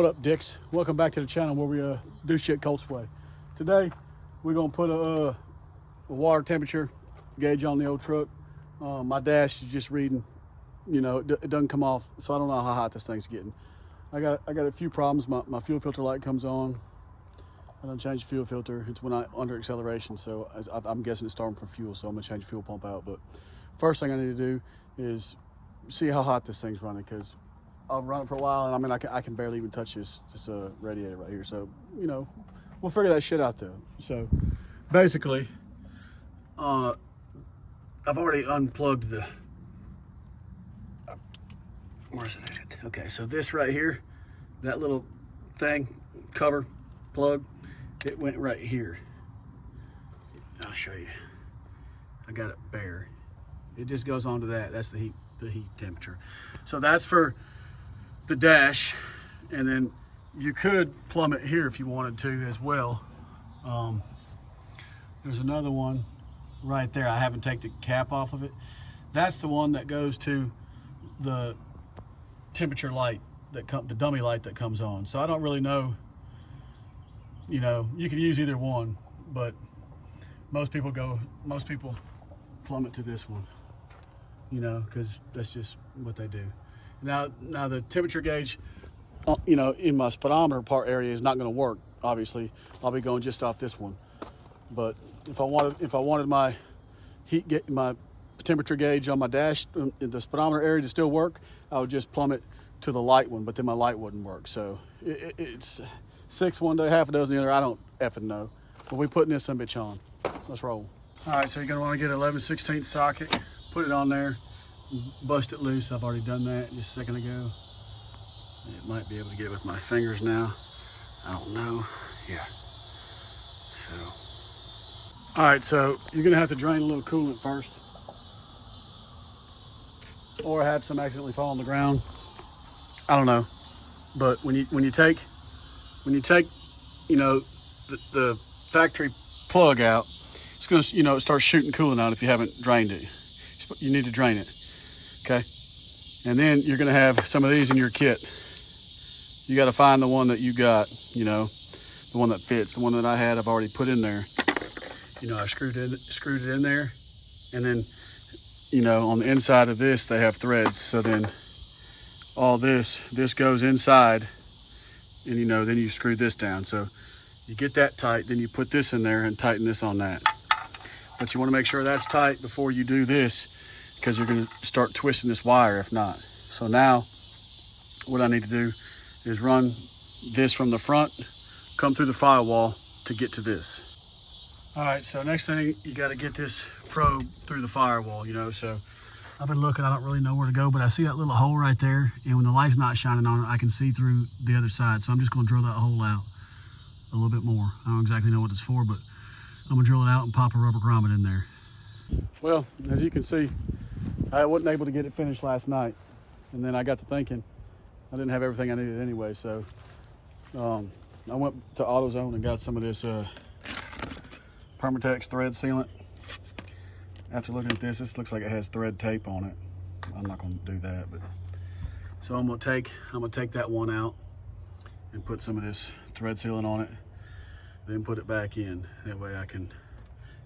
What up, dicks? Welcome back to the channel where we do shit COLTS way. Today we're gonna put a water temperature gauge on the old truck. My dash is just reading, you know, it doesn't come off, so I don't know how hot this thing's getting. I got a few problems. My fuel filter light comes on. I don't change the fuel filter. It's when I under acceleration, so I'm guessing it's starting from fuel, so I'm gonna change the fuel pump out. But first thing I need to do is see how hot this thing's running, because I'll run it for a while, and I mean, I can barely even touch this radiator right here. So, you know, we'll figure that shit out though. So basically, I've already unplugged the, where's it at? Okay, so this right here, that little thing, cover, plug, it went right here. I'll show you. I got it bare. It just goes onto that. That's the heat temperature. So that's for the dash, and then you could plumb it here if you wanted to as well. There's another one right there. I haven't taken the cap off of it. That's the one that goes to the temperature light that the dummy light that comes on. So I don't really know, you know, you could use either one, but most people plumb it to this one, you know, because that's just what they do. Now the temperature gauge, you know, in my speedometer part area is not going to work. Obviously, I'll be going just off this one. But if I wanted my my temperature gauge on my dash in the speedometer area to still work, I would just plumb it to the light one. But then my light wouldn't work. So it's 6 one day, half a dozen the other. I don't effing know. But we're putting this bitch on. Let's roll. All right, so you're gonna want to get an 11/16 socket, put it on there, bust it loose. I've already done that just a second ago. It might be able to get it with my fingers now. I don't know. Yeah. So, all right, so you're gonna have to drain a little coolant first, or have some accidentally fall on the ground. I don't know. But when you take, you know, the factory plug out, it's gonna, you know, start shooting coolant out if you haven't drained it. You need to drain it, okay? And then you're gonna have some of these in your kit. You gotta find the one that you got, you know, the one that fits. The one that I had, I've already put in there. You know, I screwed it in there, and then, you know, on the inside of this, they have threads. So then all this goes inside, and, you know, then you screw this down. So you get that tight, then you put this in there and tighten this on that. But you want to make sure that's tight before you do this, because you're going to start twisting this wire if not. So now what I need to do is run this from the front, come through the firewall to get to this. All right, so next thing, you got to get this probe through the firewall, you know. So I've been looking, I don't really know where to go, but I see that little hole right there, and when the light's not shining on it, I can see through the other side. So I'm just going to drill that hole out a little bit more. I don't exactly know what it's for, but I'm gonna drill it out and pop a rubber grommet in there. Well, as you can see, I wasn't able to get it finished last night, and then I got to thinking I didn't have everything I needed anyway. So I went to AutoZone and got some of this Permatex thread sealant. After looking at this looks like it has thread tape on it. I'm not gonna do that, but so I'm gonna take that one out and put some of this thread sealant on it, then put it back in. That way I can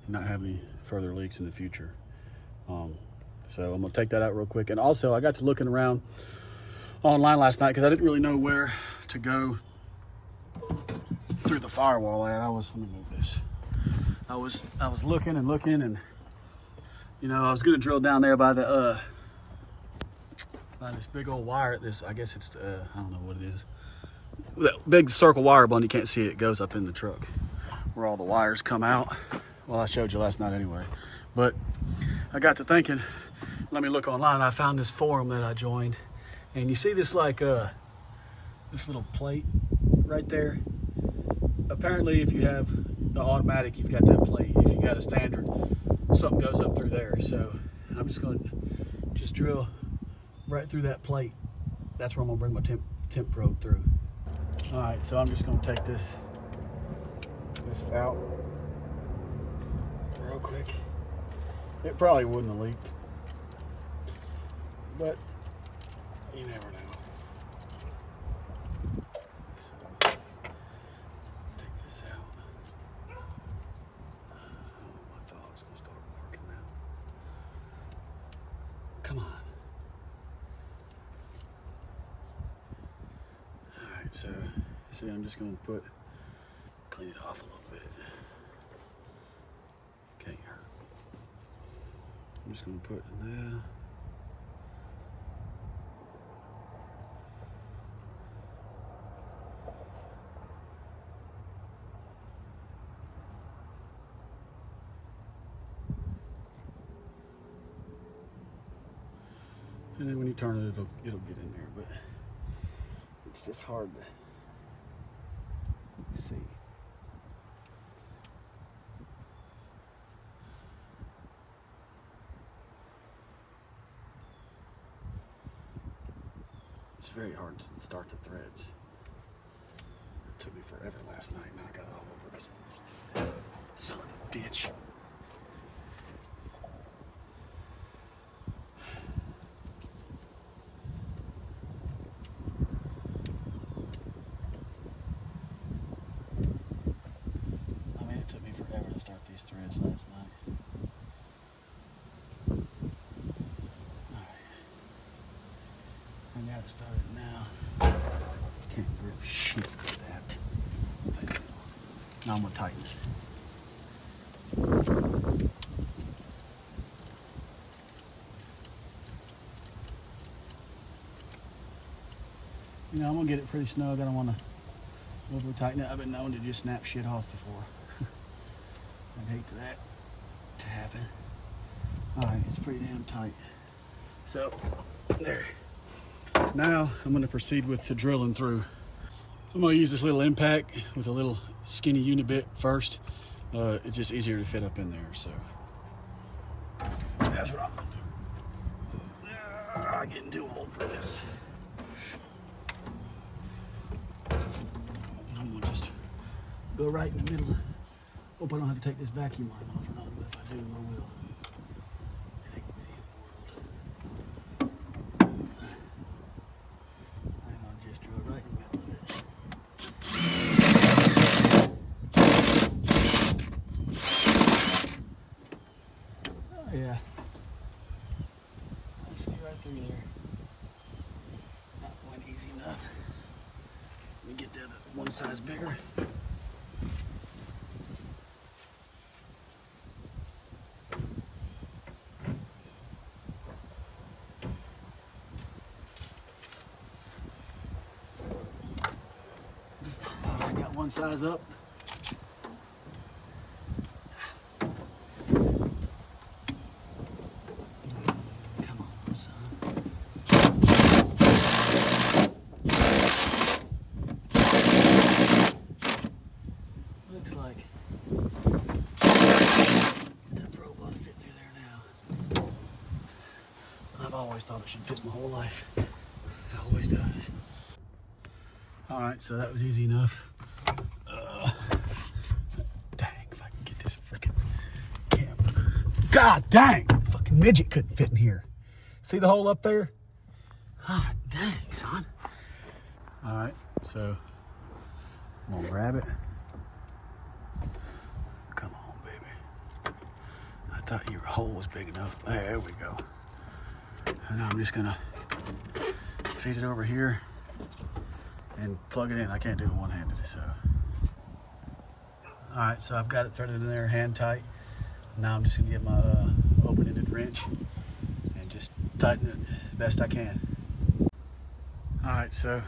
not have any further leaks in the future. So I'm gonna take that out real quick. And also I got to looking around online last night because I didn't really know where to go through the firewall at. let me move this. I was looking and, you know, I was gonna drill down there by the by this big old wire at this, I guess it's the, I don't know what it is. That big circle wire bund, you can't see it, it goes up in the truck where all the wires come out. Well, I showed you last night anyway. But I got to thinking, let me look online. I found this forum that I joined, and you see this like this little plate right there. Apparently if you have the automatic, you've got that plate. If you got a standard, something goes up through there. So I'm just going to drill right through that plate. That's where I'm gonna bring my temp probe through. All right, so I'm just gonna take this out real quick. It probably wouldn't have leaked, but you never know. Come on. All right, so see, I'm just gonna clean it off a little bit. Can't hurt. I'm just gonna put it in there. And then when you turn it, it'll get in there, but it's just hard to see. It's very hard to start the threads. It took me forever last night, and I got all over this son of a bitch. Threads last night. Alright. I got it started now. Can't grip shit with that. Now I'm gonna tighten it. You know, I'm gonna get it pretty snug. I don't wanna over tighten it. I've been known to just snap shit off before. I'd hate that to happen. All right, it's pretty damn tight. So, there. Now, I'm gonna proceed with the drilling through. I'm gonna use this little impact with a little skinny unit bit first. It's just easier to fit up in there, so. That's what I'm gonna do. I'm getting too old for this. I'm gonna just go right in the middle. Hope I don't have to take this vacuum line off or nothing, but if I do, I will. It ain't gonna be the end of the world. I'm gonna just drill right in the middle of it. Oh yeah. I see right through there. That one easy enough. Let me get the other one size bigger. One size up. Come on, son. Looks like that probe ought to fit through there now. I've always thought it should fit my whole life. It always does. All right, so that was easy enough. Dang, if I can get this freaking camera. God dang, fucking midget couldn't fit in here. See the hole up there? God dang, son. All right, so I'm gonna grab it. Come on, baby. I thought your hole was big enough. There we go. And now I'm just gonna feed it over here and plug it in. I can't do it one-handed, so. All right, so I've got it threaded in there hand tight. Now I'm just gonna get my open-ended wrench and just tighten it best I can. All right, so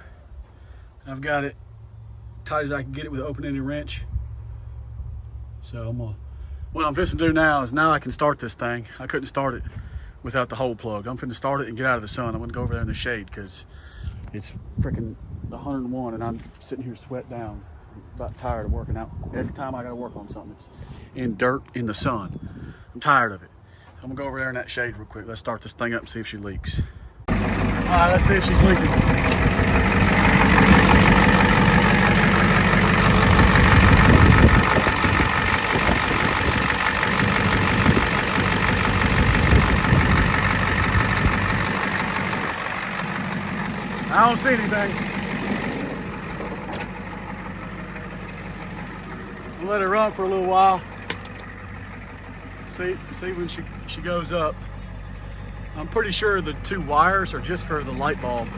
I've got it tight as I can get it with an open-ended wrench. So what I'm fixing to do now is now I can start this thing. I couldn't start it without the hole plugged. I'm finna start it and get out of the sun. I'm gonna go over there in the shade because it's freaking 101 and I'm sitting here sweat down. I'm about tired of working out. Every time I gotta work on something, it's in dirt in the sun. I'm tired of it. So I'm gonna go over there in that shade real quick. Let's start this thing up and see if she leaks. All right, let's see if she's leaking. I don't see anything. I'll let her run for a little while. See when she goes up. I'm pretty sure the 2 wires are just for the light bulb,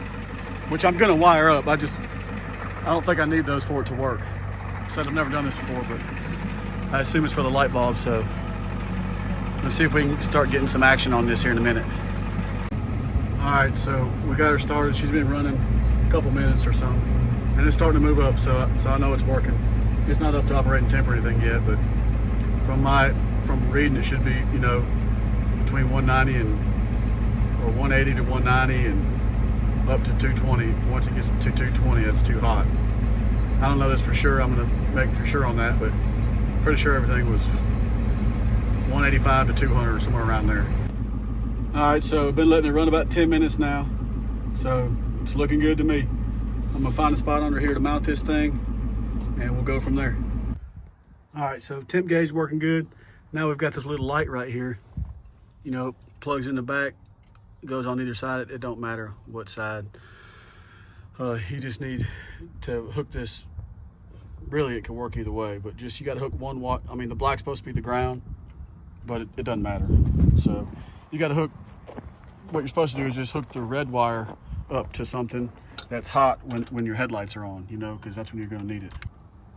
which I'm gonna wire up. I don't think I need those for it to work. I said I've never done this before, but I assume it's for the light bulb, so let's see if we can start getting some action on this here in a minute. All right, so we got her started. She's been running a couple minutes or something, and it's starting to move up, so I know it's working. It's not up to operating temp or anything yet, but from reading, it should be, you know, between 190 or 180 to 190 and up to 220. Once it gets to 220, it's too hot. I don't know this for sure. I'm gonna make for sure on that, but pretty sure everything was 185 to 200, somewhere around there. All right, so I've been letting it run about 10 minutes now, so it's looking good to me. I'm gonna find a spot under here to mount this thing, and we'll go from there. All right, so temp gauge working good. Now we've got this little light right here. You know, plugs in the back, goes on either side. It don't matter what side. You just need to hook this. Really, it can work either way, but just you got to hook one watt. I mean, the black's supposed to be the ground, but it doesn't matter. So you got to hook. What you're supposed to do is just hook the red wire up to something that's hot when your headlights are on. You know, because that's when you're going to need it.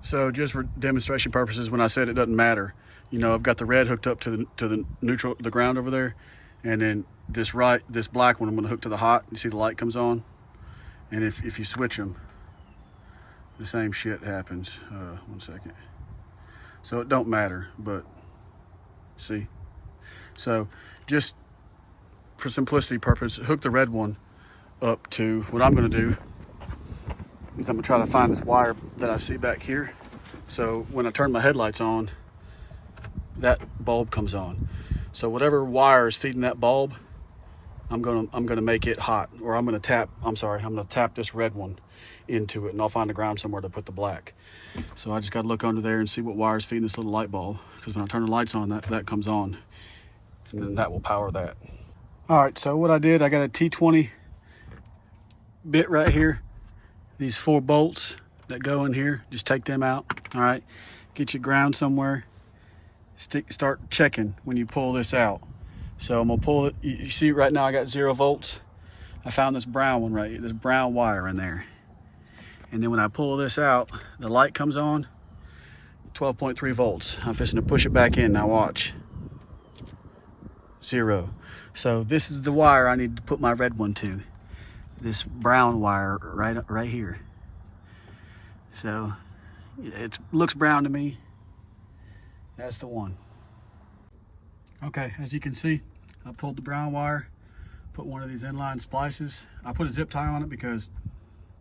So just for demonstration purposes, when I said it doesn't matter, you know, I've got the red hooked up to the neutral, the ground over there, and then this black one I'm going to hook to the hot. You see the light comes on, and if you switch them, the same shit happens. 1 second. So it don't matter, but see. So just for simplicity purpose, hook the red one up to what I'm going to do. Is I'm gonna try to find this wire that I see back here. So when I turn my headlights on, that bulb comes on. So whatever wire is feeding that bulb, I'm gonna make it hot, or I'm gonna tap this red one into it, and I'll find the ground somewhere to put the black. So I just gotta look under there and see what wire is feeding this little light bulb, because when I turn the lights on, that comes on, and then that will power that. All right, so what I did, I got a T20 bit right here. These 4 bolts that go in here, just take them out. All right, get your ground somewhere. Start checking when you pull this out. So I'm gonna pull it. You see right now I got 0 volts. I found this brown one right here, this brown wire in there. And then when I pull this out, the light comes on, 12.3 volts. I'm fixing to push it back in, now watch. 0. So this is the wire I need to put my red one to. This brown wire right here. So it looks brown to me. That's the one. Okay, as you can see, I pulled the brown wire, put one of these inline splices. I put a zip tie on it because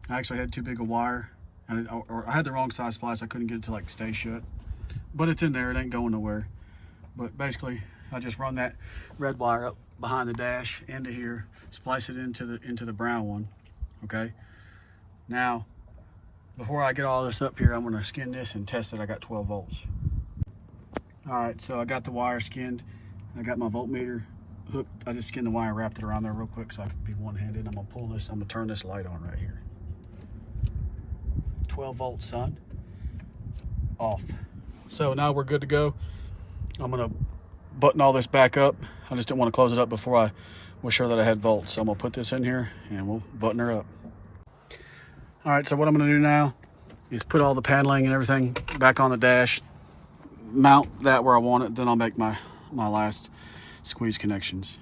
I actually had too big a wire, or I had the wrong size splice. I couldn't get it to like stay shut, but it's in there. It ain't going nowhere. But basically, I just run that red wire up behind the dash into here, splice it into the brown one. Okay. Now, before I get all this up here, I'm going to skin this and test it. I got 12 volts. All right, so I got the wire skinned. I got my voltmeter hooked. I just skinned the wire, wrapped it around there real quick so I could be one-handed. I'm going to pull this. I'm going to turn this light on right here. 12 volts, son. Off. So now we're good to go. I'm going to button all this back up. I just didn't want to close it up before I was sure that I had volts. So I'm gonna put this in here and we'll button her up. All right, so what I'm gonna do now is put all the paneling and everything back on the dash, mount that where I want it, then I'll make my last squeeze connections.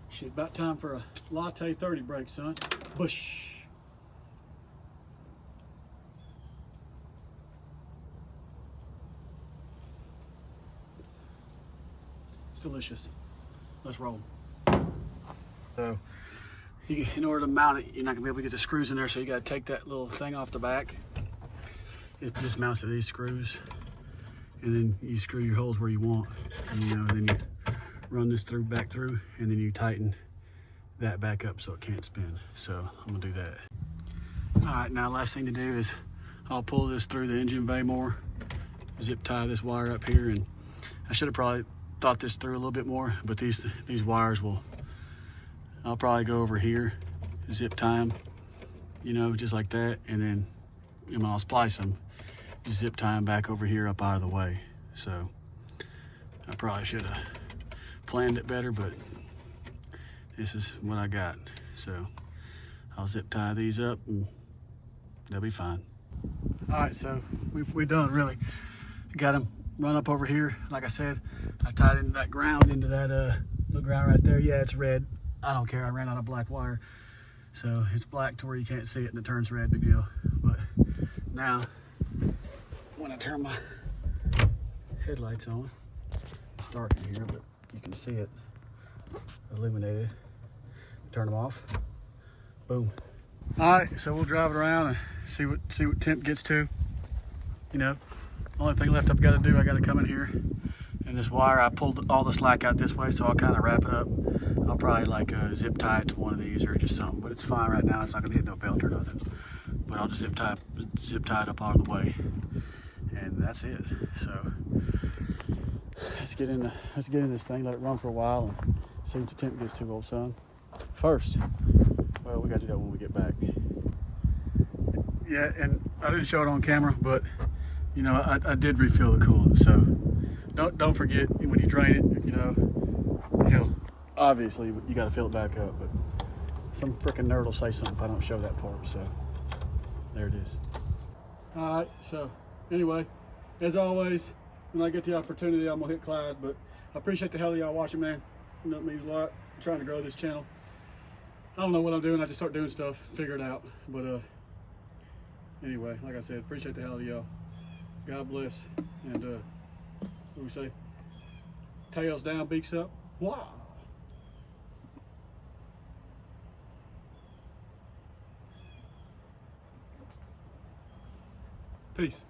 Shit, about time for a latte 30 break, son. Bush. Delicious. Let's roll. So in order to mount it, you're not gonna be able to get the screws in there, so you gotta take that little thing off the back. It just mounts to these screws, and then you screw your holes where you want, and, you know, then you run this back through, and then you tighten that back up so it can't spin. So I'm gonna do that. All right, now last thing to do is I'll pull this through the engine bay more, zip tie this wire up here, and I should have probably thought this through a little bit more, but these wires I'll probably go over here, zip tie them, you know, just like that, and then I'll splice them, just zip tie them back over here up out of the way. So I probably should have planned it better, but this is what I got. So I'll zip tie these up and they'll be fine. All right, so we're done really. Got them run up over here. Like I said, I tied into that ground, into that little ground right there. Yeah, it's red. I don't care. I ran out of black wire. So it's black to where you can't see it and it turns red, big deal. But now, when I turn my headlights on, it's dark in here, but you can see it illuminated. Turn them off. Boom. All right, so we'll drive it around and see what temp gets to. You know, only thing left I've got to do, I got to come in here and this wire, I pulled all the slack out this way, so I'll kind of wrap it up. I'll probably like zip tie it to one of these or just something, but it's fine right now. It's not gonna hit no belt or nothing. But I'll just zip tie it up out of the way, and that's it. So let's get in this thing, let it run for a while, and see what the temp gets to, old son. First, well, we gotta do that when we get back. Yeah, and I didn't show it on camera, but you know, I did refill the coolant. So don't forget when you drain it, you know, obviously you got to fill it back up. But some freaking nerd will say something if I don't show that part. So there it is. All right. So anyway, as always, when I get the opportunity, I'm gonna hit Clyde. But I appreciate the hell of y'all watching, man. You know, it means a lot. I'm trying to grow this channel. I don't know what I'm doing. I just start doing stuff, figure it out. But anyway, like I said, appreciate the hell of y'all. God bless. And what do we say? Tails down, beaks up. Wow. Peace.